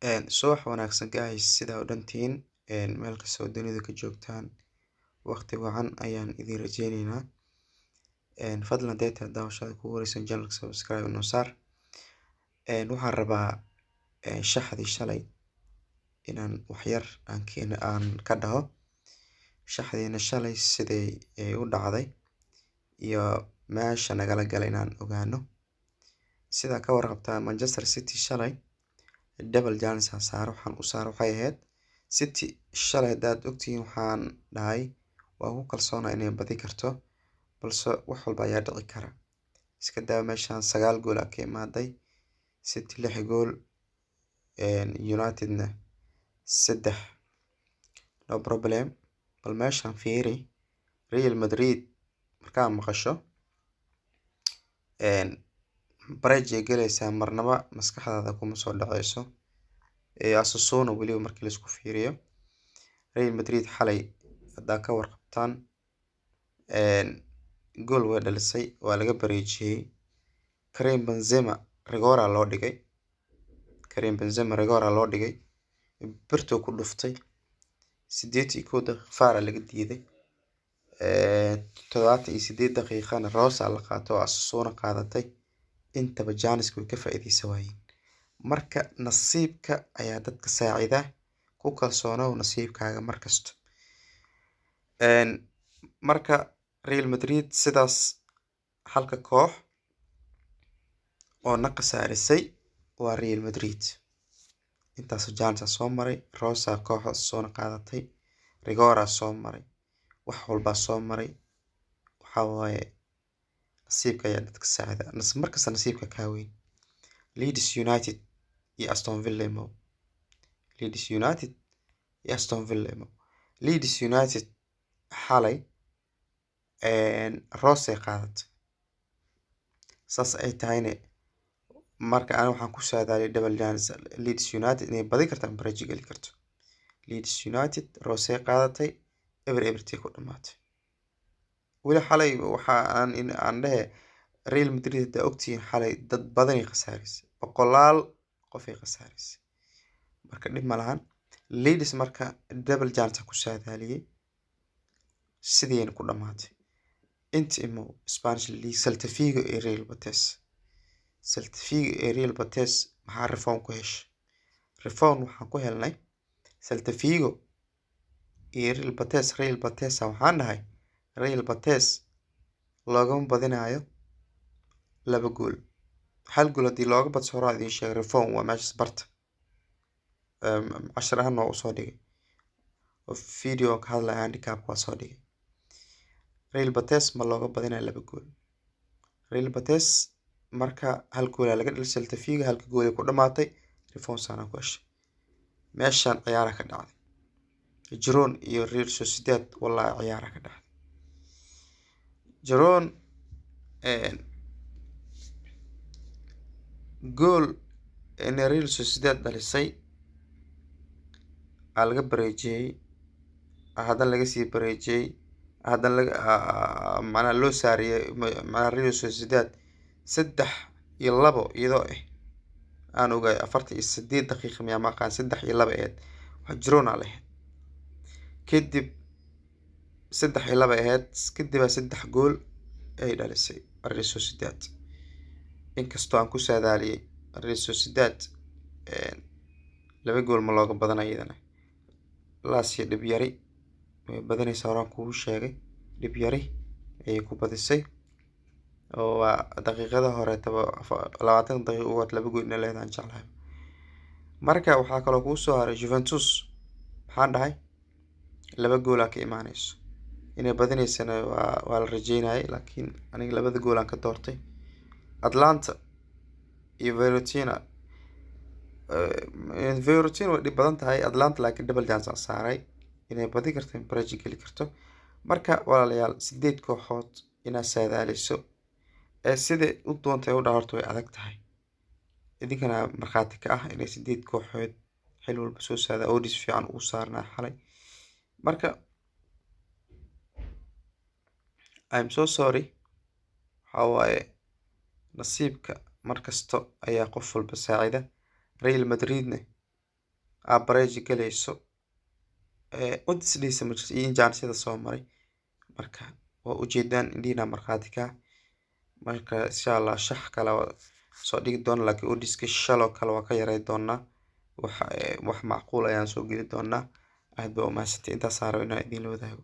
Subax wanaagsan guys, sida u dhantiin meel kastoo dunida ka joogtaan waqti wacan ayaan idin rajeyneynaa. Fadlan deeta daawashada kugu horeysan channelka subscribe noo saar. Waxaan rabaa shaxdii shalay inaan waxyar aan ka dhaho. Shaxdiina shalay siday u dhacday iyo meesha nagala galay inaan ogaano. Sida ka warqabtaa Manchester City shalay double chance waxaan u saaro waxay ahayd City shalay hadaad ogtihiin waxaan dhahay waa ku kalsoonaa inay badi karto balse wax walba ayaa dhici kara. Iska daa meeshaan 9 gool ka imaaday City 6 gool Unitedna 3 no problem. bal meeshaan fiiri Real Madrid markaa maqasho barajay galaysaa marnaba maskaxdaada kuma soo dhacayso. Asasuna waliba markii la isku fiiriyo Real Madrid xalay hadaa ka warqabtaan gool way dhalisay waa laga bareejiyay. Karim Benzema rigora loo dhigay birto ku dhuftay 81 daqiiqo faara laga diiday 78 daqiiqana Rosa la qaato Asasuna qaadatay intaba Janis way ka faa'iideysan waayeen. Marka nasiibka ayaa dadka saacida ku kalsoonow nasiibkaaga markasto. Marka Real Madrid sidaas halka koox oo naqasaarisay waa Real Madrid. Intaas Janis soo maray Rosa kooxda soo qaadatay rigora soo maray wax walba soo maray waxa waaye nasiibka ayaa dadka saacida markasta nasiibka ka weyn. Leeds United iyo Aston Villa Leeds United xalay Rose qaadatay saas ay tahayna marka aan waxaan ku saadaalay double chance Leeds United inay badi kartaan barajay gali karto. Leeds United Rose qaadatay every ku dhamaatay. wali xalay waxa aan dhahay Real Madrid da ogtiin xalay dad badan ay khasaarisay boqolaal qof ay khasaarisay marka dhib ma lahan. Leeds marka double chance ku saadaaliyay sideen ku dhamaatay. Inta imo Spanish League Celta Vigo iyo Real Betis maxaa reform ku heshay. Reform waxaan ku helnay Celta Vigo iyo Real Betis waxaan dhahay Real Betis loogama badinayo 2 gool. 1 gool hadii looga badso horaa idin sheegay reform waa meesha barta. 10 ahaan oo soo dhigay video ka hadlaya handicap waa soo dhigay. Real Betis ma looga badinayo 2 gool. Real Betis marka 1 gool laga dhalisay Celta Vigo 1 gool ku dhamaatay reform sana ku heshay. Meeshaan ciyaar ka dhacday Girona iyo Real Sociedad wallahi ciyaar ka dhacday. Girona gool Real Sociedad dhalisay laga bareejiyay hadan laga sii bareejiyay hadan laga macna loo saariyay macna Real Sociedad 3-2 iyadoo aan ogaay 48 daqiiqo miyaa maqaan 3-2 wax Girona leh kadib 3-2 kadib 3 gool ay dhalisay Real Sociedad. inkastoo aan ku saadaaliyay Real Sociedad 2 gool ma looga badanayadana laasiya dhib yari way badanaysaa horaan kugu sheegay dhib yari ay ku badisay oo daqiiqada hore 20 daqiiqo ugu 2 gool in leedahay jeclahay. Marka waxa kale oo ku soo haray Juventus waxaan dhahay 2 gool ka imaanayso inay badinaysana waa la rajeynayay laakiin aniga 2 gool aan ka doortay. Atlanta iyo Fiorentina way dhib badan tahay Atlanta laakiin double chance saaray inay badi karto barajay gali karto. Marka walaalayaal 8 kooxood ina saadaaleyso sida u doontay u dhaarto way adag tahay. idinkana marxaati ka ah inay 8 kooxood xil walba soo saada odds fiican u saarnaa xalay. Marka I'm so sorry hawaaye nasiibka markasto ayaa qof walba saacida. Real Madridna average galayso udis dhisa ma jirto in jaansida soo maray marka waa ujeedaan indhiina markhaati ka marka insha Allah shax kale soo dhigi doona laakiin udiska shalo kale waa ka yaray doonaa wax macquul ayaan soo geli doonaa aad baa u mahadsantahay intaas saaro inaan idin la wadaago